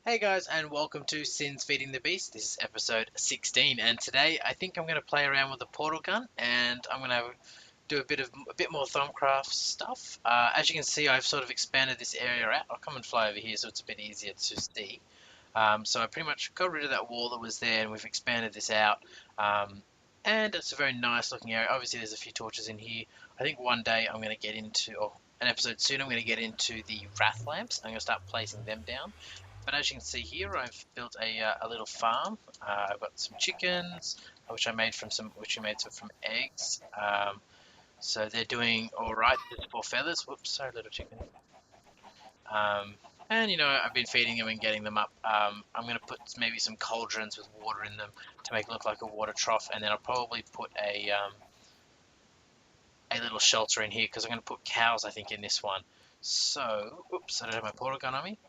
Hey guys, and welcome to Sin's Feeding the Beast. This is episode 16, and today I think I'm going to play around with a portal gun, and I'm going to do a bit more Thaumcraft stuff. As you can see, I've sort of expanded this area out. I'll come and fly over here so it's a bit easier to see. So I pretty much got rid of that wall that was there, and we've expanded this out. And it's a very nice looking area. Obviously, there's a few torches in here. I think one day I'm going to get into, or an episode soon, I'm going to get into the Wrath lamps. I'm going to start placing them down. But as you can see here, I've built a little farm. I've got some chickens, which I made from eggs. So they're doing all right. There's 4 feathers. Whoops, sorry, little chicken. And I've been feeding them and getting them up. I'm going to put maybe some cauldrons with water in them to make it look like a water trough, and then I'll probably put a little shelter in here because I'm going to put cows, I think, in this one. So, oops, I don't have my portal gun on me.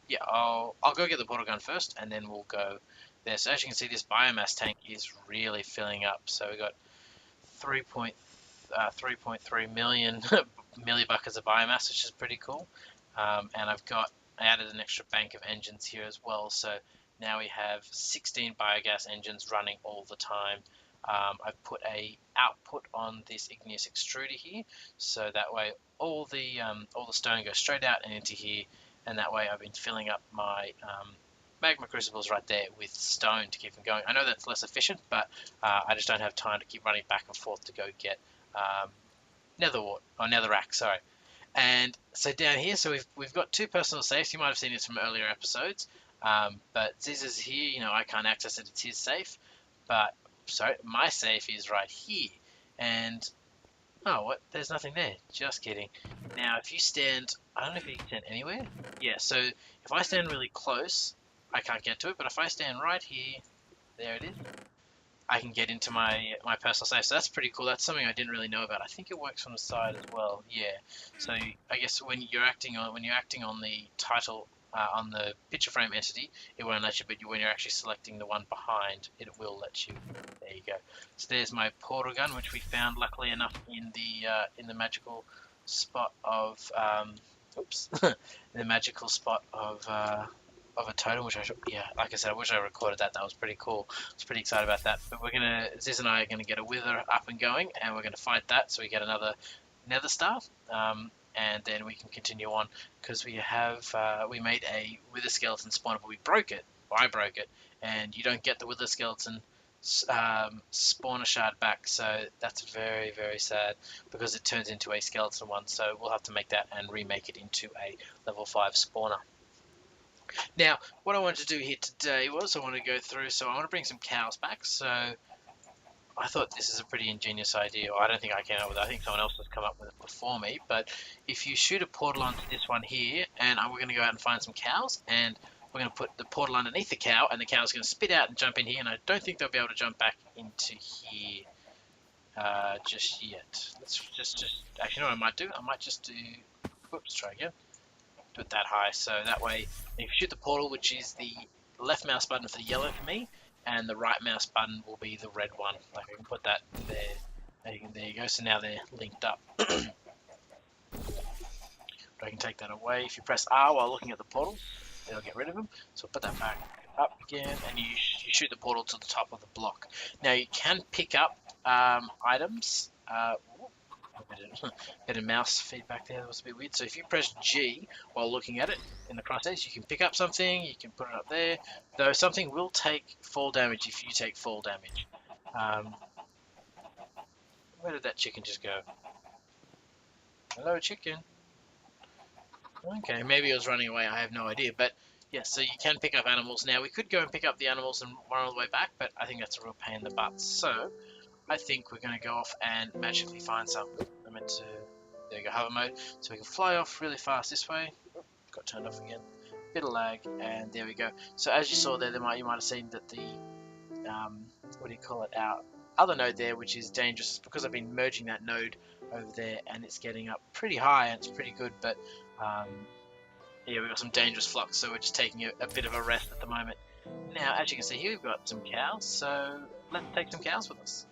Yeah, I'll go get the portal gun first, and then we'll go there. So as you can see, this biomass tank is really filling up. So we got 3.3 million millibuckets of biomass, which is pretty cool. And I added an extra bank of engines here as well. So now we have 16 biogas engines running all the time. I've put a output on this igneous extruder here, so that way all the stone goes straight out and into here. And that way I've been filling up my magma crucibles right there with stone to keep them going. I know that's less efficient, but I just don't have time to keep running back and forth to go get netherrack, sorry. And so down here, so we've got 2 personal safes. You might have seen this from earlier episodes, but Ziz is here. I can't access it; it's his safe. But sorry, my safe is right here, and oh, what? There's nothing there. Just kidding. Now, if you stand, I don't know if you can stand anywhere. Yeah, so if I stand really close, I can't get to it. But if I stand right here, there it is, I can get into my personal safe. So that's pretty cool. That's something I didn't really know about. I think it works from the side as well. Yeah. So I guess when you're acting on the title on the picture frame entity, it won't let you. But when you're actually selecting the one behind, it will let you. There you go. So there's my portal gun, which we found luckily enough in the magical spot of oops, in the magical spot of a totem, which like I said, I wish I recorded that. That was pretty cool. I was pretty excited about that. But Ziz and I are gonna get a wither up and going, and we're gonna fight that, so we get another nether star, and then we can continue on because we made a wither skeleton spawner, but we broke it. Well, I broke it, and you don't get the wither skeleton spawner shard back, so that's very, very sad because it turns into a skeleton one. So we'll have to make that and remake it into a level 5 spawner. Now, what I wanted to do here today was I want to go through, so I want to bring some cows back. So I thought this is a pretty ingenious idea. I don't think I came up with it. I think someone else has come up with it before me. But if you shoot a portal onto this one here, and we're going to go out and find some cows, and we're going to put the portal underneath the cow, and the cow's going to spit out and jump in here, and I don't think they'll be able to jump back into here just yet. Let's just actually, you know what I might do? I might just do, whoops, try again. Do it that high, so that way if you shoot the portal, which is the left mouse button for the yellow for me, and the right mouse button will be the red one. Like I can put that there. There you go. So now they're linked up. But I can take that away. If you press R while looking at the portal, it'll get rid of them. So put that back up again, and you shoot the portal to the top of the block. Now you can pick up items. Bit of mouse feedback there, that was a bit weird. So if you press G while looking at it in the crosshairs, you can pick up something, you can put it up there, though something will take fall damage if you take fall damage. Where did that chicken just go? Hello, chicken. Okay, maybe it was running away, I have no idea, but yeah, so you can pick up animals. Now, we could go and pick up the animals and run all the way back, but I think that's a real pain in the butt. So I think we're going to go off and magically find some. I meant to, there you go, hover mode. So we can fly off really fast this way. Got turned off again. Bit of lag, and there we go. So as you saw there, you might have seen that the, what do you call it, our other node there, which is dangerous, is because I've been merging that node over there, and it's getting up pretty high, and it's pretty good, but yeah, we've got some dangerous flux, so we're just taking a bit of a rest at the moment. Now, as you can see here, we've got some cows, so let's take some cows with us.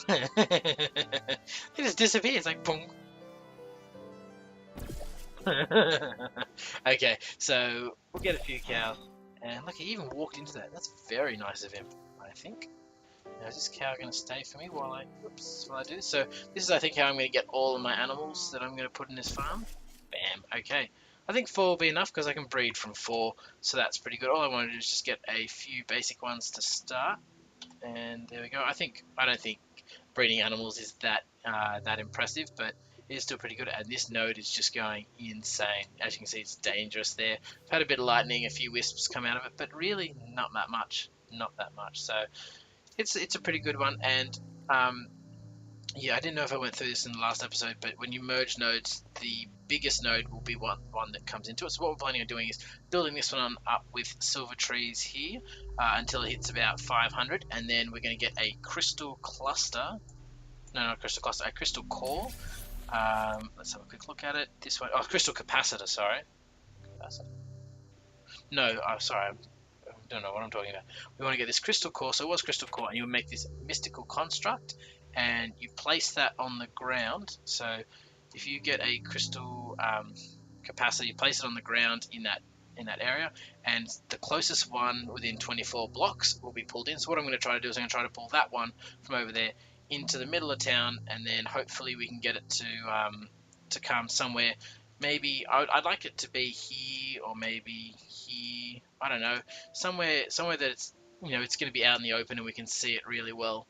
It just disappears, like boom. Okay, so we'll get a few cows. And look, he even walked into that. That's very nice of him, I think. Now, is this cow going to stay for me while I do this? So this is, I think, how I'm going to get all of my animals that I'm going to put in this farm. Bam. Okay. I think 4 will be enough because I can breed from 4, so that's pretty good. All I want to do is just get a few basic ones to start, and there we go. I don't think breeding animals is that impressive, but it is still pretty good. And this node is just going insane. As you can see, it's dangerous there. I've had a bit of lightning, a few wisps come out of it, but really not that much. Not that much. So it's a pretty good one. And yeah, I didn't know if I went through this in the last episode, but when you merge nodes, the biggest node will be one that comes into it. So what we're planning on doing is building this one up with silver trees here until it hits about 500, and then we're going to get a crystal cluster. No, not crystal cluster, a crystal core. Let's have a quick look at it. This one, oh, crystal capacitor. Sorry, capacitor. No, sorry, I don't know what I'm talking about. We want to get this crystal core. So it was crystal core, and you make this mystical construct, and you place that on the ground. So if you get a crystal capacitor, you place it on the ground in that area, and the closest one within 24 blocks will be pulled in. So what I'm going to try to do is I'm going to try to pull that one from over there into the middle of town, and then hopefully we can get it to come somewhere. Maybe I'd like it to be here, or maybe here. I don't know, somewhere that it's it's going to be out in the open and we can see it really well.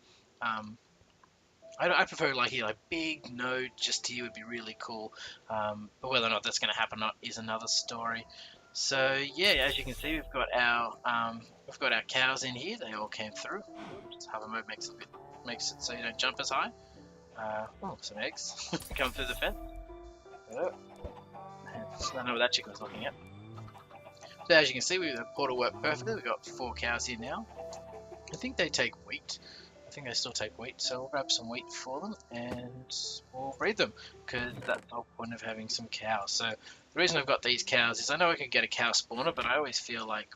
I prefer like here, like big node just here would be really cool. But whether or not that's going to happen or not is another story. So yeah, as you can see, we've got our cows in here. They all came through. Just hover mode makes it so you don't jump as high. Oh, some eggs come through the fence. Oh, I don't know what that chick was looking at. So as you can see, the portal worked perfectly. We've got 4 cows here now. I think they take wheat. I think they still take wheat, so we'll grab some wheat for them and we'll breed them, because that's the whole point of having some cows. So the reason I've got these cows is I know I could get a cow spawner, but I always feel like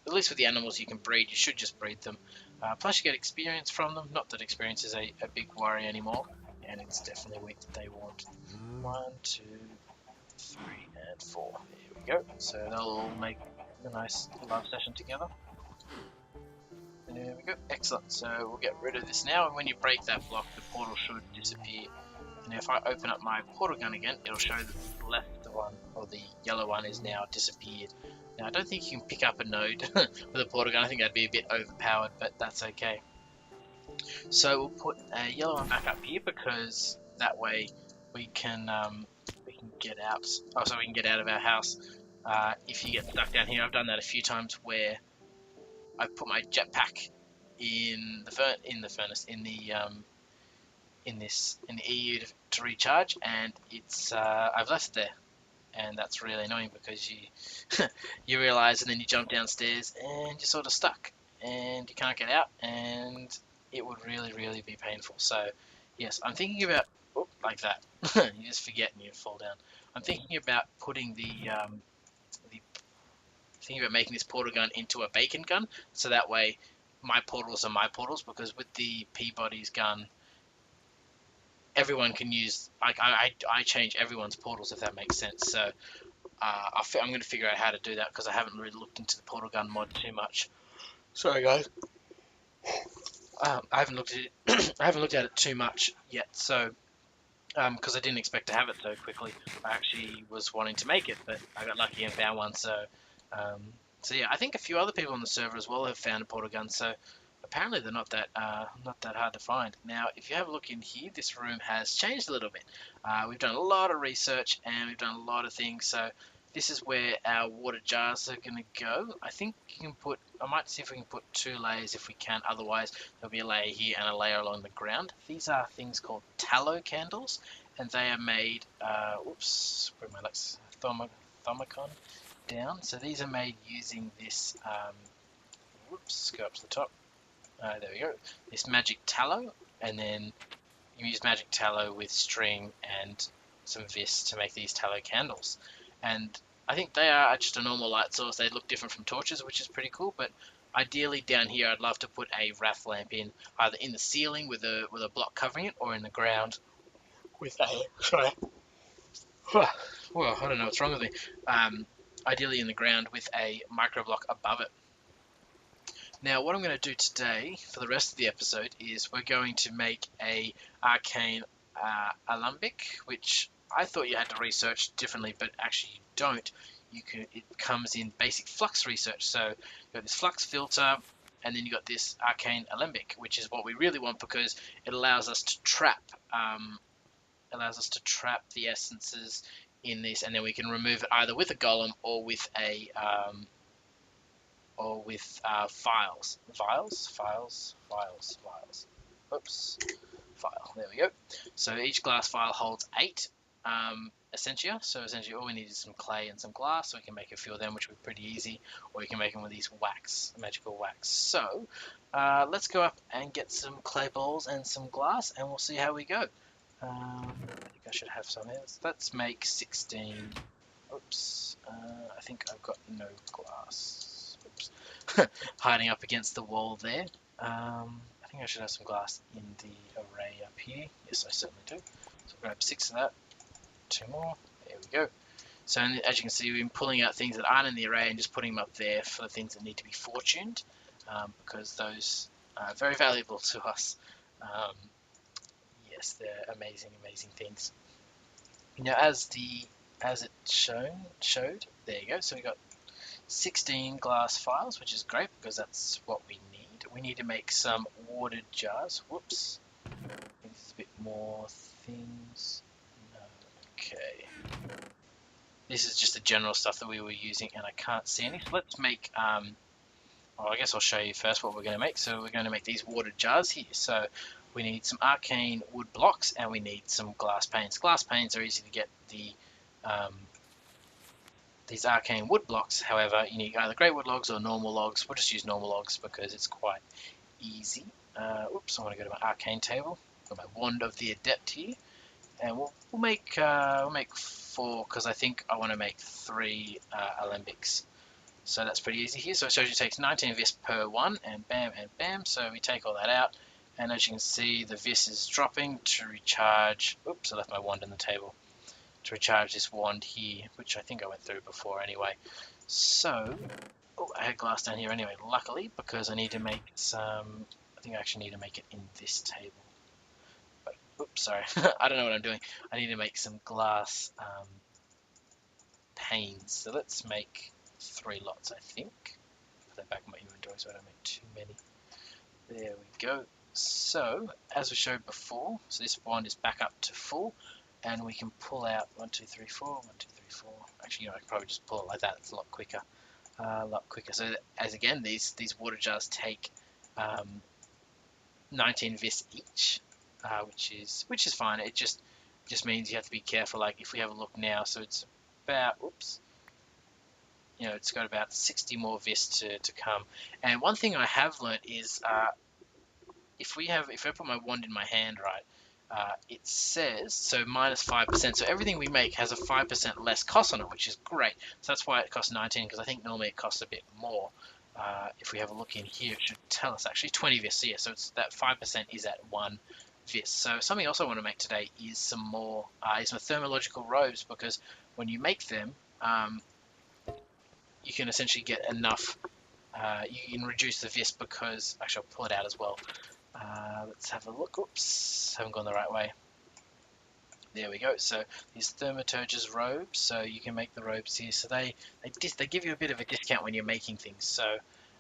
at least with the animals you can breed, you should just breed them. Plus you get experience from them. Not that experience is a big worry anymore, and it's definitely wheat that they want. 1, 2, 3, and 4. There we go. So they'll all make a nice love session together. There we go. Excellent. So we'll get rid of this now, and when you break that block, the portal should disappear. And if I open up my portal gun again, it'll show that the left one, or the yellow one, is now disappeared. Now I don't think you can pick up a node with a portal gun. I think that'd be a bit overpowered, but that's okay. So we'll put a yellow one back up here, because that way we can get out. Oh, so we can get out of our house. If you get stuck down here, I've done that a few times where I put my jetpack in the furnace in the EU to recharge, and it's I've left it there, and that's really annoying because you you realize, and then you jump downstairs and you're sort of stuck and you can't get out, and it would really be painful. So yes, I'm thinking about like that. You just forget and you fall down. I'm thinking about putting thinking about making this portal gun into a bacon gun, so that way my portals are my portals, because with the Peabody's gun, everyone can use, like, I change everyone's portals, if that makes sense. So I'm going to figure out how to do that, because I haven't really looked into the portal gun mod too much. Sorry guys, I haven't looked at it. I haven't looked at it too much yet. So because I didn't expect to have it so quickly. I actually was wanting to make it, but I got lucky and found one. So yeah, I think a few other people on the server as well have found a portal gun. So apparently they're not that hard to find. Now, if you have a look in here, this room has changed a little bit. We've done a lot of research and we've done a lot of things. So this is where our water jars are going to go. I think you can put, I might see if we can put 2 layers if we can. Otherwise, there'll be a layer here and a layer along the ground. These are things called tallow candles, and they are made, whoops, where my thumicon down. So these are made using this, whoops, go up to the top. There we go. This magic tallow, and then you use magic tallow with string and some vis to make these tallow candles. And I think they are just a normal light source. They look different from torches, which is pretty cool. But ideally down here, I'd love to put a wrath lamp in, either in the ceiling with a block covering it, or in the ground with a well, I don't know what's wrong with me. Ideally in the ground with a micro block above it. Now, what I'm going to do today for the rest of the episode is we're going to make a Arcane Alembic, which I thought you had to research differently, but actually you don't. It comes in basic flux research. So you've got this flux filter, and then you got this Arcane Alembic, which is what we really want because it allows us to trap the essences in this, and then we can remove it either with a golem or with a files. Oops, file. There we go. So each glass file holds 8 essentia. So essentially all we need is some clay and some glass, so we can make a few of them, which would be pretty easy. Or you can make them with these magical wax. So let's go up and get some clay balls and some glass, and we'll see how we go. I think I should have some here. Let's make 16. Oops. I think I've got no glass. Oops. Hiding up against the wall there. I think I should have some glass in the array up here. Yes, I certainly do. So I'll grab 6 of that. 2 more. There we go. So as you can see, we've been pulling out things that aren't in the array and just putting them up there for the things that need to be fortuned, because those are very valuable to us. Yes, they're amazing things. Now, as it showed, there you go. So we got 16 glass files, which is great because that's what we need. We need to make some watered jars. Whoops. There's a bit more things. No. Okay. This is just the general stuff that we were using, and I can't see any. So let's make, well, I guess I'll show you first what we're going to make. So we're going to make these watered jars here. So we need some arcane wood blocks, and we need some glass panes. Glass panes are easy to get. These arcane wood blocks, however, you need either great wood logs or normal logs. We'll just use normal logs because it's quite easy. Oops, I want to go to my arcane table. Got my wand of the adept here, and we'll make 4 because I think I want to make 3 alembics. So that's pretty easy here. So it shows you it takes 19 vis per one, and bam. So we take all that out, and as you can see, the vis is dropping to recharge. Oops, I left my wand on the table. To recharge this wand here, which I think I went through before anyway. So, I had glass down here anyway, luckily, because I need to make some, I think I actually need to make it in this table. But, oops, sorry, I don't know what I'm doing. I need to make some glass panes. So let's make 3 lots, I think. Put that back in my inventory so I don't make too many. There we go. So, as we showed before, so this wand is back up to full. And we can pull out 1, 2, 3, 4, 1, 2, 3, 4. Actually, I can probably just pull it like that. It's a lot quicker. So, as again, these water jars take 19 vis each, which is fine. It just means you have to be careful. Like if we have a look now, so it's about it's got about 60 more vis to come. And one thing I have learned is if I put my wand in my hand, right. It says, so minus 5%, so everything we make has a 5% less cost on it, which is great. So that's why it costs 19, because I think normally it costs a bit more. If we have a look in here, it should tell us actually 20 vis, yeah, so it's that 5% is at 1 vis. So something else I want to make today is some thermological robes, because when you make them, you can essentially get enough, you can reduce the vis because, actually I'll pull it out as well. Let's have a look. Oops, haven't gone the right way. There we go. So these Thaumaturge's robes, so you can make the robes here. So they give you a bit of a discount when you're making things. So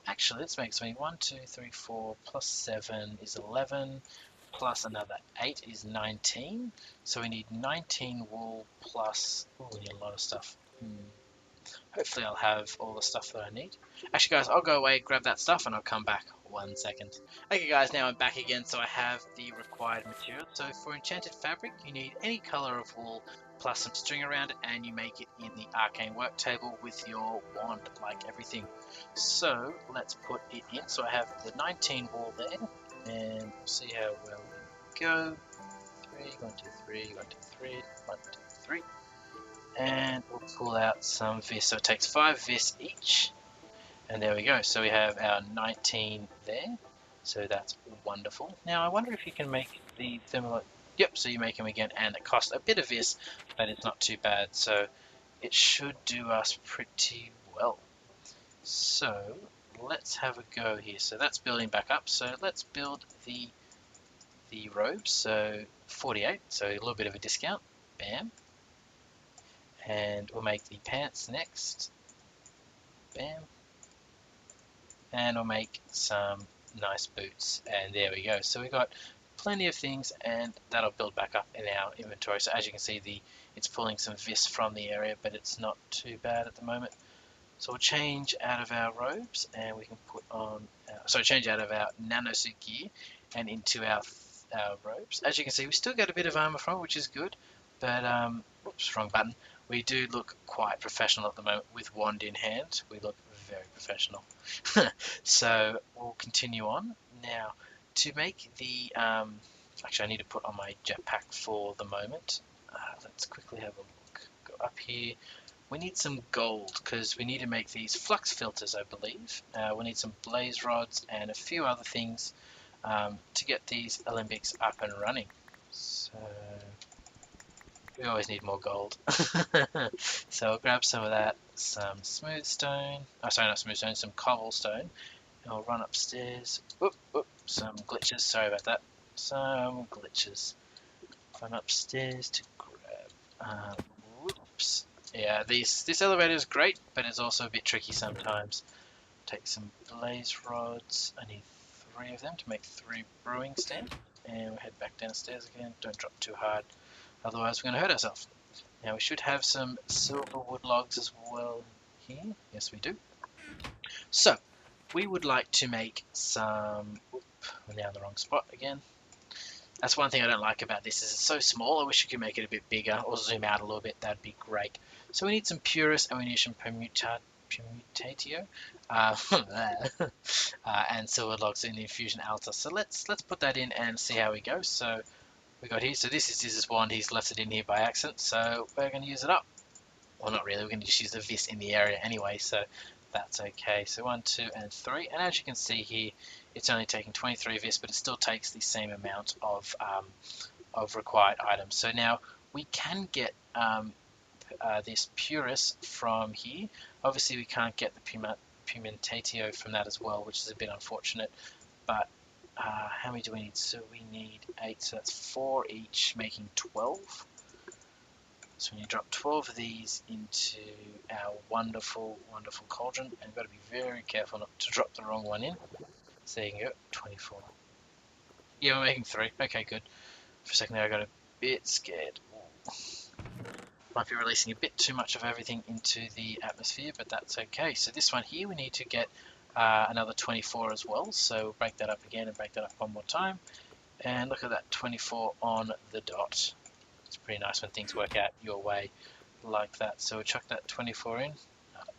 actually, let's make something. 1, 2, 3, 4 plus 7 is 11, plus another 8 is 19. So we need 19 wool plus. Oh, we need a lot of stuff. Hopefully I'll have all the stuff that I need. Actually guys, I'll go away, grab that stuff, and I'll come back 1 second. Okay guys, now I'm back again, so I have the required material. So for enchanted fabric, you need any color of wool plus some string around it, and you make it in the arcane work table with your wand, like everything. So let's put it in. So I have the 19 wool there, and we'll see how well we go. 3, 1, 2, 3, 1, 2, 3, 1, 2, 3. And we'll pull out some vis, so it takes 5 vis each, and there we go. So we have our 19 there, so that's wonderful. Now I wonder if you can make the thermal. Yep, so you make them again, and it costs a bit of this, but it's not too bad. So it should do us pretty well. So let's have a go here. So that's building back up. So let's build the robes. So 48, so a little bit of a discount. Bam. And we'll make the pants next. Bam. And we'll make some nice boots. And there we go. So we've got plenty of things, and that'll build back up in our inventory. So as you can see, it's pulling some vis from the area, but it's not too bad at the moment. So we'll change out of our robes, and we can put on, change out of our nanosuit gear and into our robes. As you can see, we still get a bit of armor from it, which is good, but, oops, wrong button. We do look quite professional at the moment with wand in hand. We look very professional. So we'll continue on. Now, to make the, actually I need to put on my jetpack for the moment. Let's quickly have a look. Go up here. We need some gold because we need to make these flux filters, I believe. We need some blaze rods and a few other things to get these alembics up and running. So we always need more gold. So I'll grab some of that, some smooth stone. Oh, sorry, not smooth stone, some cobblestone. And I'll run upstairs. Oop, oop, some glitches. Sorry about that. Some glitches. Run upstairs to grab. Whoops. Yeah, this elevator is great, but it's also a bit tricky sometimes. Take some blaze rods. I need 3 of them to make 3 brewing stands. And we'll head back downstairs again. Don't drop too hard, otherwise we're going to hurt ourselves. Now we should have some silver wood logs as well here. Yes, we do. So we would like to make some. Oop, we're now in the wrong spot again. That's one thing I don't like about this, is it's so small. I wish you could make it a bit bigger or zoom out a little bit. That'd be great. So we need some purus and we need some permutatio and silver logs in the infusion altar. So let's put that in and see how we go. So we got here. So this is his wand. He's left it in here by accident. So we're going to use it up. Well, not really. We're going to just use the vis in the area anyway. So that's okay. So 1, 2, and 3. And as you can see here, it's only taking 23 vis, but it still takes the same amount of required items. So now we can get this purus from here. Obviously, we can't get the pimentatio from that as well, which is a bit unfortunate. But how many do we need? So we need 8, so that's 4 each, making 12. So when you drop 12 of these into our wonderful, wonderful cauldron, and you've got to be very careful not to drop the wrong one in. So there you go, 24. Yeah, we're making 3. Okay, good. For a second there, I got a bit scared. Might be releasing a bit too much of everything into the atmosphere, but that's okay. So this one here, we need to get another 24 as well. So we'll break that up again and break that up one more time. And look at that, 24 on the dot. It's pretty nice when things work out your way like that. So we'll chuck that 24 in.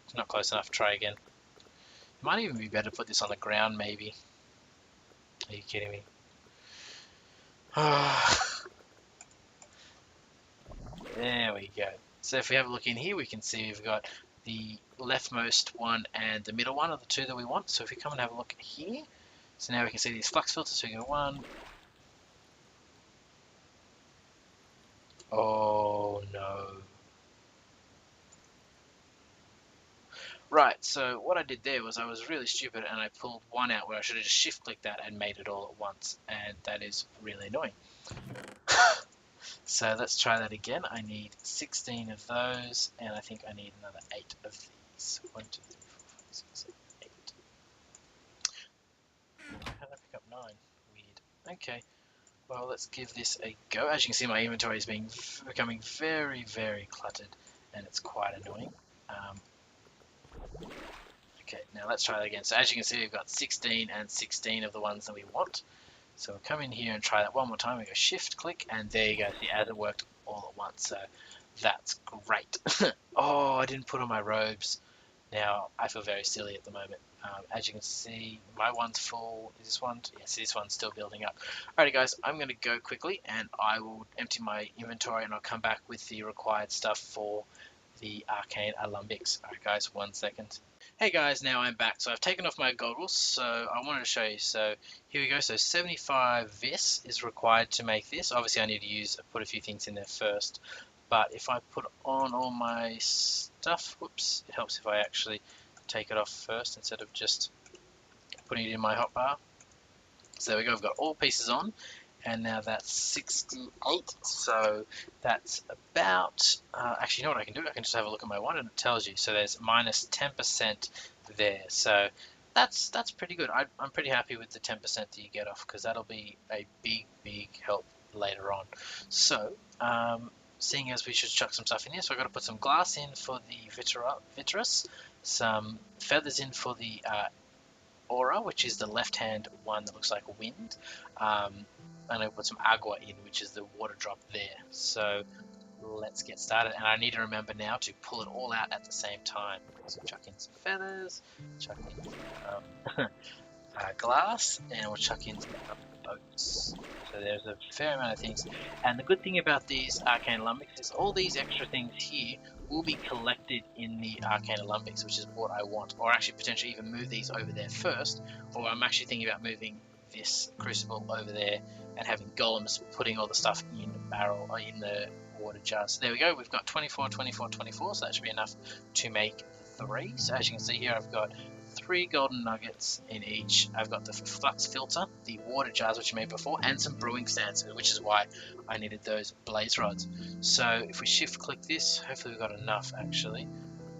It's not close enough, try again. It might even be better to put this on the ground, maybe. Are you kidding me? There we go. So if we have a look in here, we can see we've got the leftmost one and the middle one are the 2 that we want. So if we come and have a look here, so now we can see these flux filters. So we go 1. Oh no. Right, so what I did there was I was really stupid and I pulled one out where I should have just shift clicked that and made it all at once, and that is really annoying. So let's try that again. I need 16 of those, and I think I need another 8 of these. 1, 2, 3, 4, 5, 6, 7, 8. How did I pick up 9? Weird. Okay, well, let's give this a go. As you can see, my inventory is becoming very, very cluttered, and it's quite annoying. Okay, now let's try that again. So as you can see, we've got 16 and 16 of the ones that we want. So we'll come in here and try that one more time. We go shift click, and there you go. See, as it worked all at once. So that's great. Oh, I didn't put on my robes. Now I feel very silly at the moment. As you can see, my one's full. Is this one? Yes, this one's still building up. Alrighty guys, I'm going to go quickly and I will empty my inventory and I'll come back with the required stuff for the Arcane Alembics. Alright guys, 1 second. Hey guys, now I'm back. So I've taken off my goggles, so I wanted to show you. So here we go. So 75 vis is required to make this. Obviously I need to put a few things in there first. But if I put on all my stuff, whoops, it helps if I actually take it off first instead of just putting it in my hotbar. So there we go, we've got all pieces on. And now that's 68, so that's about, actually you know what I can do, I can just have a look at my one and it tells you, so there's minus 10% there, so that's pretty good. I'm pretty happy with the 10% that you get off, because that'll be a big help later on. So, seeing as we should chuck some stuff in here, so I've got to put some glass in for the vitreous, some feathers in for the aura, which is the left-hand one that looks like wind, and I put some agua in, which is the water drop there. So let's get started, and I need to remember now to pull it all out at the same time. So chuck in some feathers, chuck in glass, and we'll chuck in some boats. So there's a fair amount of things, and the good thing about these Arcane Alembics is all these extra things here will be collected in the Arcane Alembics, which is what I want, or actually potentially even move these over there first, or I'm actually thinking about moving this crucible over there and having golems putting all the stuff in the barrel or in the water jars. So there we go, we've got 24, 24, 24, so that should be enough to make 3. So as you can see here, I've got 3 golden nuggets in each. I've got the flux filter, the water jars which I made before, and some brewing stands, which is why I needed those blaze rods. So if we shift click this, hopefully we've got enough actually.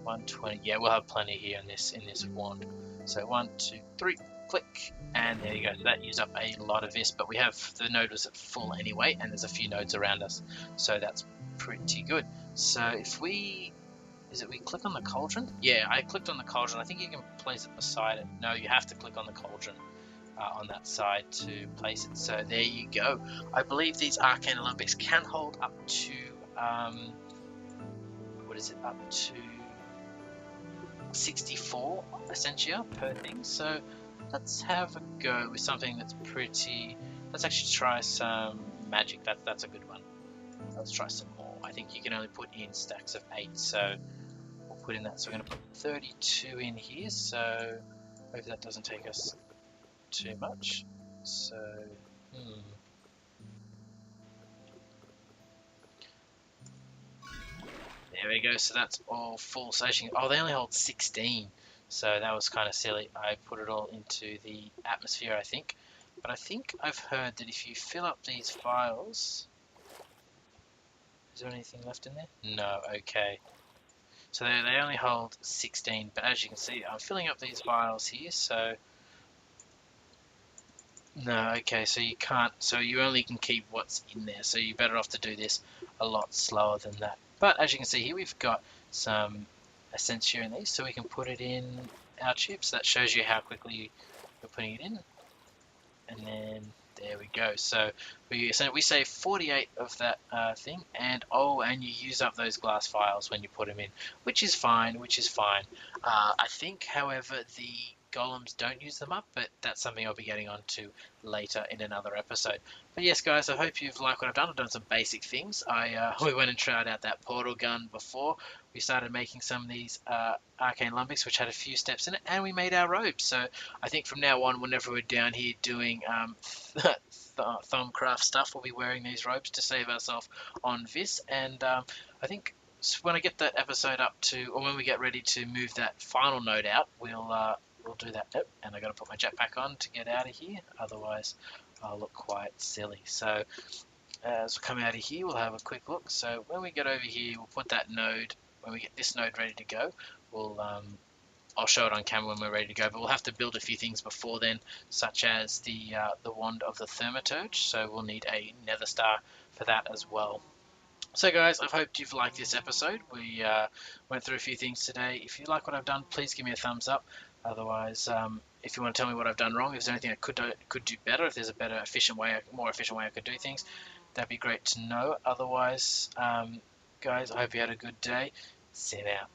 120, yeah, we'll have plenty here in this wand. So 1, 2, 3, click, and there you go. So that used up a lot of this, but we have, the node was at full anyway, and there's a few nodes around us, so that's pretty good. So if we click on the cauldron? Yeah, I clicked on the cauldron. I think you can place it beside it. No, you have to click on the cauldron on that side to place it. So there you go. I believe these Arcane Alembics can hold up to, what is it, up to 64 essentia per thing. So let's have a go with something that's pretty, let's actually try some magic. That's a good one. Let's try some more. I think you can only put in stacks of 8, so we'll put in that. So we're going to put 32 in here, so hopefully that doesn't take us too much. So, there we go. So that's all full. So oh, they only hold 16, so that was kind of silly. I put it all into the atmosphere, I think. But I think I've heard that if you fill up these files, is there anything left in there? No, okay. So they only hold 16, but as you can see, I'm filling up these vials here, so... No, okay, so you can't, so you only can keep what's in there, so you're better off to do this a lot slower than that. But as you can see here, we've got some essentia in these, so we can put it in our tubes. That shows you how quickly you're putting it in. And then there we go. So we save 48 of that thing, and you use up those glass vials when you put them in, which is fine. I think, however, the golems don't use them up, but that's something I'll be getting onto later in another episode. But yes, guys, I hope you've liked what I've done. I've done some basic things. We went and tried out that portal gun before we started making some of these Arcane Alembics, which had a few steps in it, and we made our robes. So I think from now on, whenever we're down here doing Thumbcraft stuff, we'll be wearing these robes to save ourselves on Vis. And I think when I get that episode up to, or when we get ready to move that final node out, we'll do that. Oh, and I got to put my jetpack on to get out of here, otherwise I'll look quite silly. So as we come out of here, we'll have a quick look. So when we get over here, we'll put that node. When we get this node ready to go, I'll show it on camera when we're ready to go, but we'll have to build a few things before then, such as the wand of the Thermaturge, so we'll need a nether star for that as well. So guys, I've hoped you've liked this episode. We went through a few things today. If you like what I've done, please give me a thumbs up. Otherwise, if you want to tell me what I've done wrong, if there's anything I could do better, if there's a more efficient way I could do things, that'd be great to know. Otherwise, guys, I hope you had a good day. See you now.